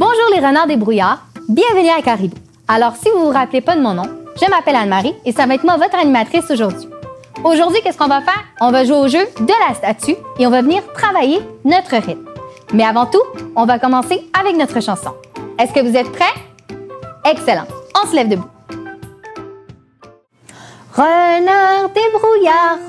Bonjour les renards débrouillards, bienvenue à Caribou. Alors si vous ne vous rappelez pas de mon nom, je m'appelle Anne-Marie et ça va être moi votre animatrice aujourd'hui. Aujourd'hui, qu'est-ce qu'on va faire? On va jouer au jeu de la statue et on va venir travailler notre rythme. Mais avant tout, on va commencer avec notre chanson. Est-ce que vous êtes prêts? Excellent, on se lève debout. Renard débrouillard,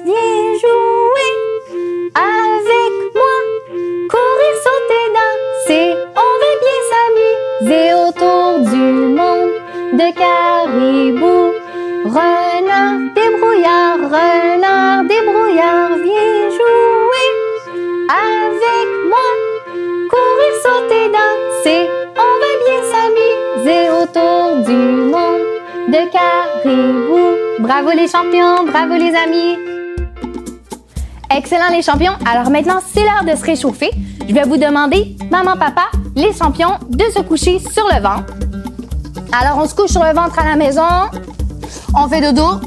viens jouer avec moi. Courir, sauter, danser, on va bien s'amuser autour du monde de Caribou. Renard débrouillard, viens jouer avec moi. Courir, sauter, danser, on va bien s'amuser autour du monde de Caribou. Bravo les champions, bravo les amis. Excellent les champions. Alors maintenant, c'est l'heure de se réchauffer. Je vais vous demander, maman, papa, les champions, de se coucher sur le ventre. Alors, on se couche sur le ventre à la maison. On fait dodo.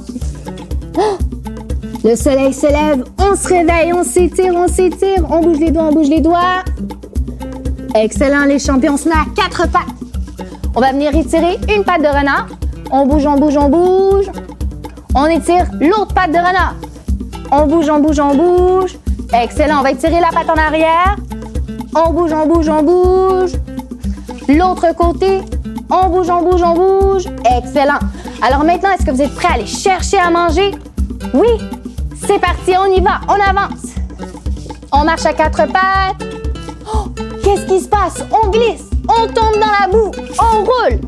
Le soleil se lève. On se réveille. On s'étire. On bouge les doigts. Excellent les champions. On se met à 4 pattes. On va venir étirer une patte de renard. On bouge. On étire l'autre patte de renard. On bouge. Excellent. On va étirer la patte en arrière. On bouge. L'autre côté. On bouge. Excellent. Alors maintenant, est-ce que vous êtes prêts à aller chercher à manger? Oui. C'est parti, on y va. On avance. On marche à 4 pattes. Oh, qu'est-ce qui se passe? On glisse. On tombe dans la boue. On roule.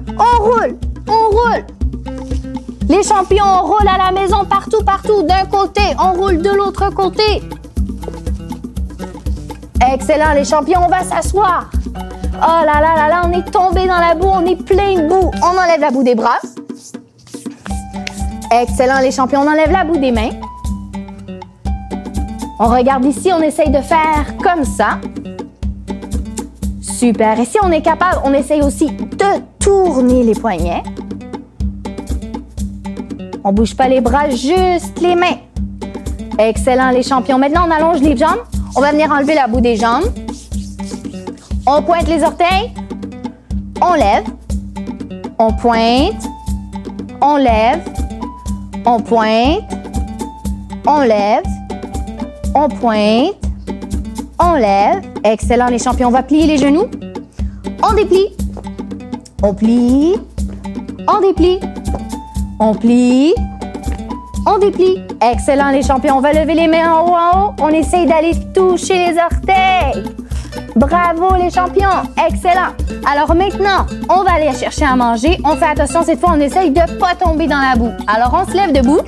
Les champions, on roule à la maison partout. D'un côté, on roule de l'autre côté. Excellent, les champions, on va s'asseoir. Oh là, on est tombé dans la boue, on est plein de boue. On enlève la boue des bras. Excellent, les champions, on enlève la boue des mains. On regarde ici, on essaye de faire comme ça. Super, et si on est capable, on essaye aussi de tourner les poignets. On bouge pas les bras, juste les mains. Excellent, les champions. Maintenant, on allonge les jambes. On va venir enlever la boue des jambes. On pointe les orteils. On lève. On pointe. On lève. On pointe. On lève. On pointe. On lève. Excellent, les champions. On va plier les genoux. On déplie. On plie. On déplie. On plie. On déplie. Excellent, les champions. On va lever les mains en haut. On essaye d'aller toucher les orteils. Bravo, les champions. Excellent. Alors maintenant, on va aller chercher à manger. On fait attention, cette fois, on essaye de ne pas tomber dans la boue. Alors, on se lève debout.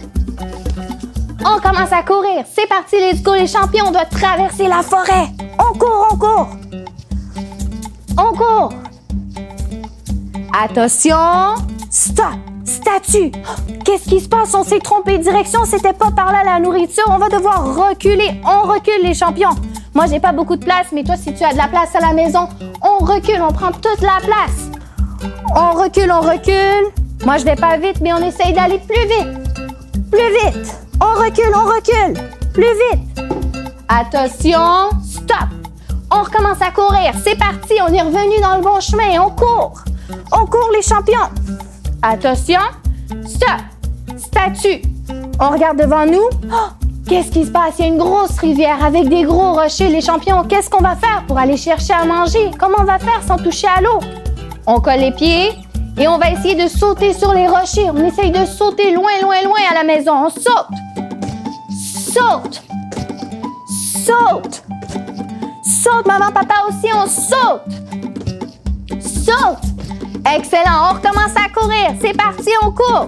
On commence à courir. C'est parti, let's go, les champions. On doit traverser la forêt. On court. Attention. Stop. Statue. Qu'est-ce qui se passe? On s'est trompé de direction. C'était pas par là la nourriture. On va devoir reculer. On recule, les champions. Moi, j'ai pas beaucoup de place, mais toi, si tu as de la place à la maison, on recule. On prend toute la place. On recule. Moi, je vais pas vite, mais on essaye d'aller plus vite. On recule. Plus vite. Attention. Stop. On recommence à courir. C'est parti. On est revenu dans le bon chemin. On court, les champions. Attention, stop, statue. On regarde devant nous. Oh, qu'est-ce qui se passe? Il y a une grosse rivière avec des gros rochers. Les champions, qu'est-ce qu'on va faire pour aller chercher à manger? Comment on va faire sans toucher à l'eau? On colle les pieds et on va essayer de sauter sur les rochers. On essaye de sauter loin à la maison. On saute. Saute, maman, papa aussi, on saute. Excellent, on recommence à courir. C'est parti, on court.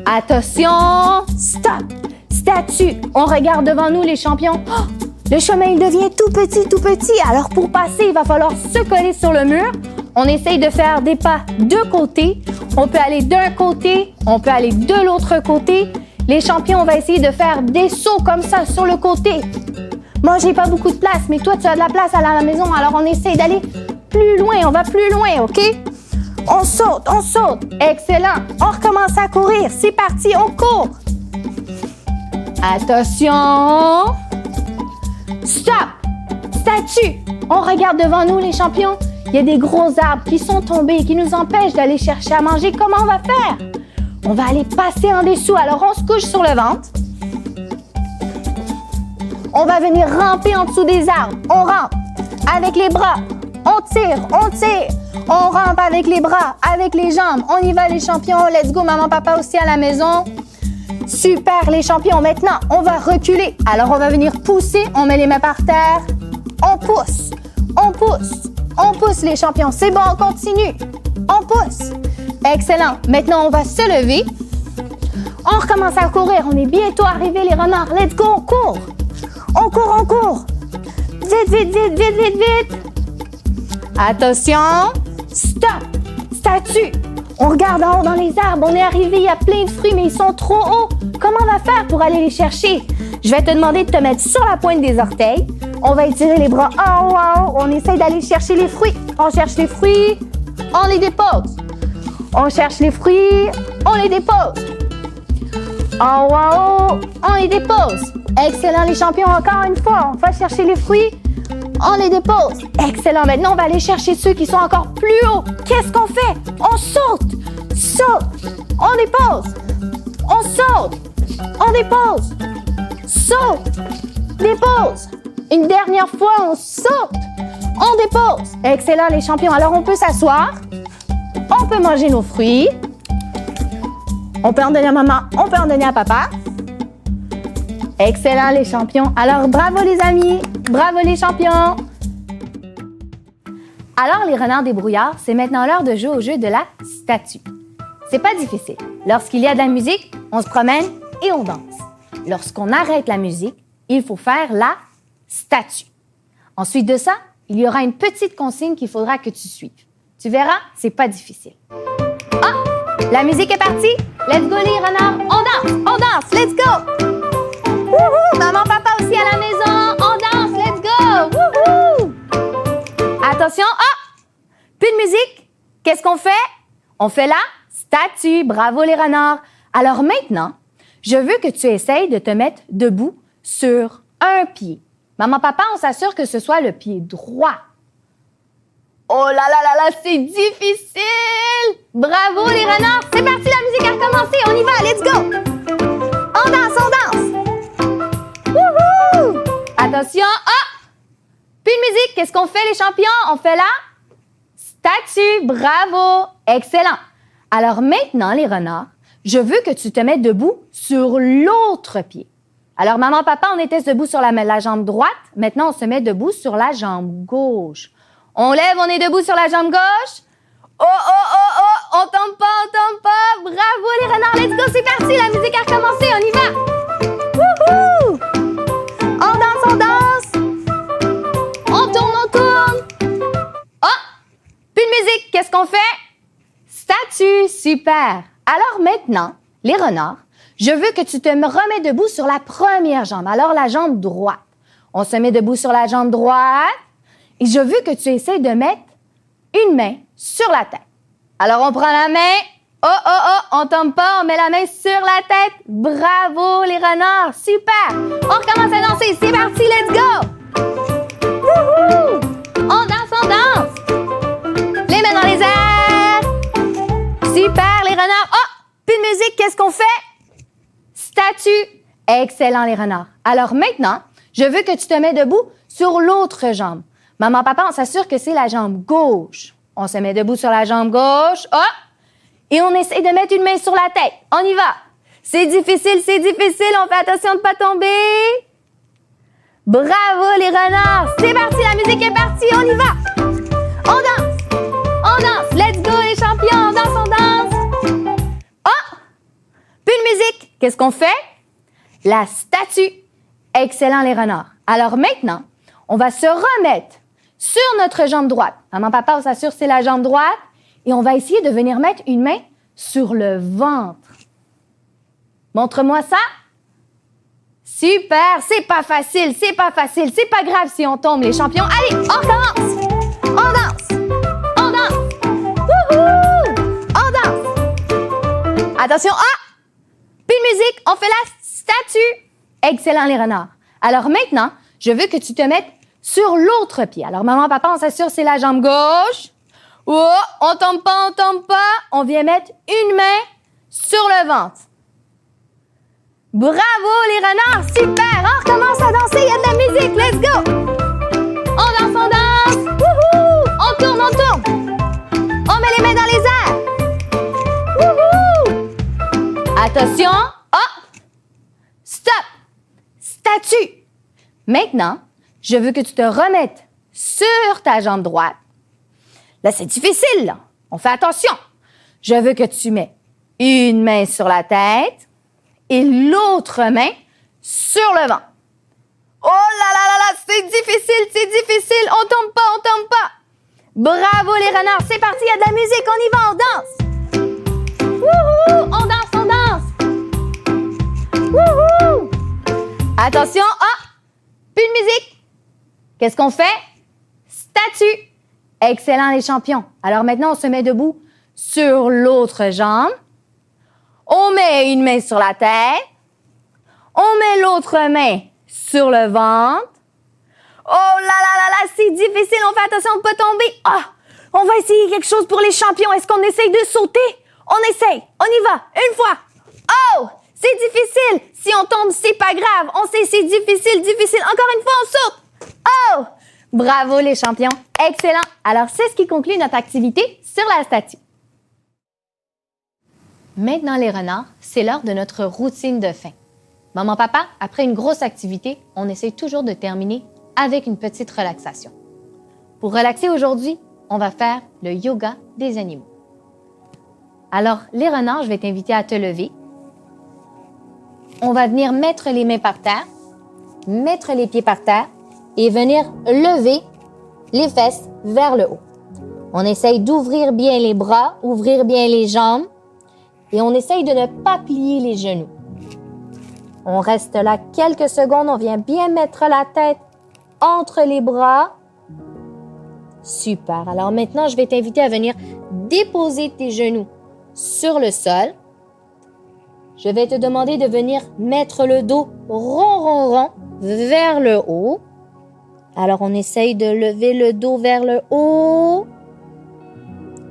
Attention, stop. Statue. On regarde devant nous, les champions. Oh, le chemin, il devient tout petit. Alors, pour passer, il va falloir se coller sur le mur. On essaye de faire des pas de côté. On peut aller d'un côté, on peut aller de l'autre côté. Les champions, on va essayer de faire des sauts comme ça sur le côté. Moi, j'ai pas beaucoup de place, mais toi, tu as de la place à la maison. Alors, on essaye d'aller plus loin. On va plus loin, OK? On saute. Excellent. On recommence à courir. C'est parti, on court. Attention. Stop. statue. On regarde devant nous, les champions. Il y a des gros arbres qui sont tombés et qui nous empêchent d'aller chercher à manger. Comment on va faire? On va aller passer en dessous. Alors, on se couche sur le ventre. On va venir ramper en dessous des arbres. On rampe avec les bras. On tire, on tire. On rampe avec les bras, avec les jambes. On y va, les champions. Let's go, maman, papa aussi à la maison. Super, les champions. Maintenant, on va reculer. Alors, on va venir pousser. On met les mains par terre. On pousse, on pousse, on pousse, les champions. C'est bon, on continue. On pousse. Excellent. Maintenant, on va se lever. On recommence à courir. On est bientôt arrivés, les renards. Let's go, on court. On court, on court. Vite, vite, vite, vite, vite, vite. Attention. Stop. Statue. On regarde en haut dans les arbres. On est arrivé, il y a plein de fruits, mais ils sont trop hauts. Comment on va faire pour aller les chercher? Je vais te demander de te mettre sur la pointe des orteils. On va étirer les bras en haut, en haut. On essaye d'aller chercher les fruits. On cherche les fruits. On les dépose. On cherche les fruits. On les dépose. En haut, en haut. On les dépose. Excellent, les champions. Encore une fois, on va chercher les fruits. On les dépose. Excellent. Maintenant, on va aller chercher ceux qui sont encore plus hauts. Qu'est-ce qu'on fait? On saute. Saute. On dépose. On saute. On dépose. Saute. Dépose. Une dernière fois, on saute. On dépose. Excellent, les champions. Alors, on peut s'asseoir. On peut manger nos fruits. On peut en donner à maman. On peut en donner à papa. Excellent, les champions. Alors, bravo, les amis. Bravo, les champions. Alors, les renards débrouillards, c'est maintenant l'heure de jouer au jeu de la statue. C'est pas difficile. Lorsqu'il y a de la musique, on se promène et on danse. Lorsqu'on arrête la musique, il faut faire la statue. Ensuite de ça, il y aura une petite consigne qu'il faudra que tu suives. Tu verras, c'est pas difficile. Ah! La musique est partie! Let's go, les renards! On danse! Let's go! Wouhou! Maman, papa aussi à la maison! On danse! Let's go! Wouhou! Attention! Ah! Plus de musique! Qu'est-ce qu'on fait? On fait la statue! Bravo, les renards! Alors maintenant, je veux que tu essayes de te mettre debout sur un pied. Maman, papa, on s'assure que ce soit le pied droit. Oh là là là là, c'est difficile! Bravo, les renards! C'est parti, la musique a recommencé! On y va, let's go! On danse! Wouhou! Attention! Ah! Plus de musique, qu'est-ce qu'on fait, les champions? On fait la statue! Bravo! Excellent! Alors maintenant, les renards, je veux que tu te mettes debout sur l'autre pied. Alors, maman, papa, on était debout sur la jambe droite. Maintenant, on se met debout sur la jambe gauche. On lève, on est debout sur la jambe gauche. Oh, oh, oh, oh, on tombe pas. Bravo, les renards, let's go, c'est parti, la musique a recommencé, on y va. Wouhou! On danse. On tourne. Oh! Plus de musique, qu'est-ce qu'on fait? Statue, super. Alors maintenant, les renards, je veux que tu te remets debout sur la première jambe. Alors, la jambe droite. On se met debout sur la jambe droite. Et je veux que tu essaies de mettre une main sur la tête. Alors, on prend la main. Oh, oh, oh, on tombe pas. On met la main sur la tête. Bravo, les renards. Super. On recommence à danser. C'est parti, let's go. Wouhou. On danse. Les mains dans les airs. Super, les renards. Oh, plus de musique. Qu'est-ce qu'on fait? Statue. Excellent, les renards. Alors maintenant, je veux que tu te mets debout sur l'autre jambe. Maman, papa, on s'assure que c'est la jambe gauche. On se met debout sur la jambe gauche. Oh! Et on essaie de mettre une main sur la tête. On y va. C'est difficile. On fait attention de ne pas tomber. Bravo, les renards. C'est parti, la musique est partie. On y va. On danse. Let's go, les champions. On danse. Oh! Plus de musique. Qu'est-ce qu'on fait? La statue. Excellent, les renards. Alors maintenant, on va se remettre sur notre jambe droite. Maman, papa, on s'assure que c'est la jambe droite. Et on va essayer de venir mettre une main sur le ventre. Montre-moi ça. Super, c'est pas facile. C'est pas grave si on tombe, les champions. Allez, on recommence. On danse. Wouhou! On danse. Attention, plus de musique, on fait la statue. Excellent, les renards. Alors maintenant, je veux que tu te mettes sur l'autre pied. Alors, maman, papa, on s'assure c'est la jambe gauche. Oh, on tombe pas, on tombe pas. On vient mettre une main sur le ventre. Bravo les renards, super! On recommence à danser, il y a de la musique, let's go! On danse! Wouhou! On tourne! On met les mains dans les airs! Wouhou! Attention! Hop! Stop! Statue! Maintenant, je veux que tu te remettes sur ta jambe droite. Là, c'est difficile, là. On fait attention. Je veux que tu mets une main sur la tête et l'autre main sur le ventre. Oh là là là là, c'est difficile, c'est difficile. On tombe pas, on tombe pas. Bravo les renards, c'est parti, il y a de la musique, on y va, on danse. Wouhou, on danse, on danse. Wouhou. Attention, plus de musique. Qu'est-ce qu'on fait? Statue. Excellent les champions. Alors maintenant, on se met debout sur l'autre jambe. On met une main sur la tête. On met l'autre main sur le ventre. Oh là là là là, c'est difficile. On fait attention, on ne peut pas tomber. On va essayer quelque chose pour les champions. Est-ce qu'on essaye de sauter? On essaye. On y va. Une fois. Oh, c'est difficile. Si on tombe, c'est pas grave. On sait, c'est difficile, difficile. Encore une fois, on saute. Oh, bravo les champions. Excellent. Alors, c'est ce qui conclut notre activité sur la statue. Maintenant, les renards, c'est l'heure de notre routine de fin. Maman, papa, après une grosse activité, on essaie toujours de terminer avec une petite relaxation. Pour relaxer aujourd'hui, on va faire le yoga des animaux. Alors, les renards, je vais t'inviter à te lever. On va venir mettre les mains par terre, mettre les pieds par terre et venir lever les fesses vers le haut. On essaye d'ouvrir bien les bras, ouvrir bien les jambes et on essaye de ne pas plier les genoux. On reste là quelques secondes, on vient bien mettre la tête entre les bras. Super. Alors maintenant, je vais t'inviter à venir déposer tes genoux sur le sol. Je vais te demander de venir mettre le dos rond vers le haut. Alors, on essaye de lever le dos vers le haut.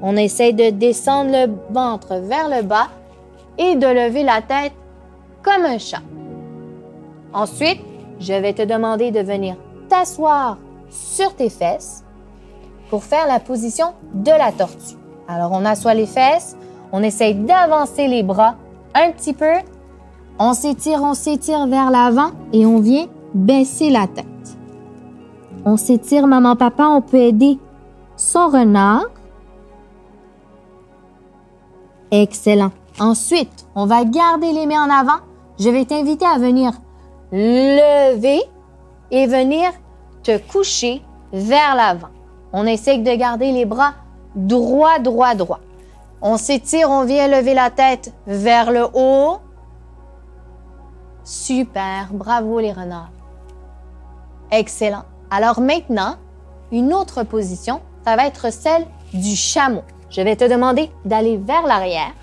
On essaye de descendre le ventre vers le bas et de lever la tête comme un chat. Ensuite, je vais te demander de venir t'asseoir sur tes fesses pour faire la position de la tortue. Alors, on assoit les fesses, on essaye d'avancer les bras un petit peu. On s'étire vers l'avant et on vient baisser la tête. On s'étire, maman, papa, on peut aider son renard. Excellent. Ensuite, on va garder les mains en avant. Je vais t'inviter à venir lever et venir te coucher vers l'avant. On essaie de garder les bras droit. On s'étire, on vient lever la tête vers le haut. Super, bravo les renards. Excellent. Alors maintenant, une autre position, ça va être celle du chameau. Je vais te demander d'aller vers l'arrière,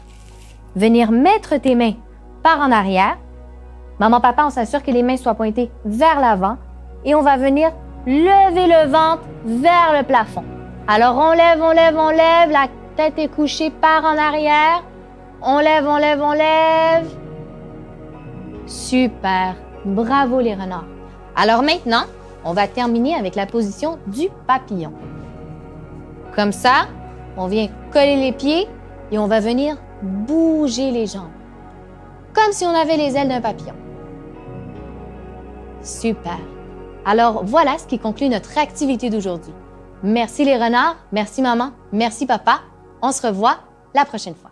venir mettre tes mains par en arrière. Maman, papa, on s'assure que les mains soient pointées vers l'avant et on va venir lever le ventre vers le plafond. Alors, on lève, la tête est couchée par en arrière. On lève. Super, bravo les renards. Alors maintenant, on va terminer avec la position du papillon. Comme ça, on vient coller les pieds et on va venir bouger les jambes. Comme si on avait les ailes d'un papillon. Super. Alors, voilà ce qui conclut notre activité d'aujourd'hui. Merci les renards, merci maman, merci papa. On se revoit la prochaine fois.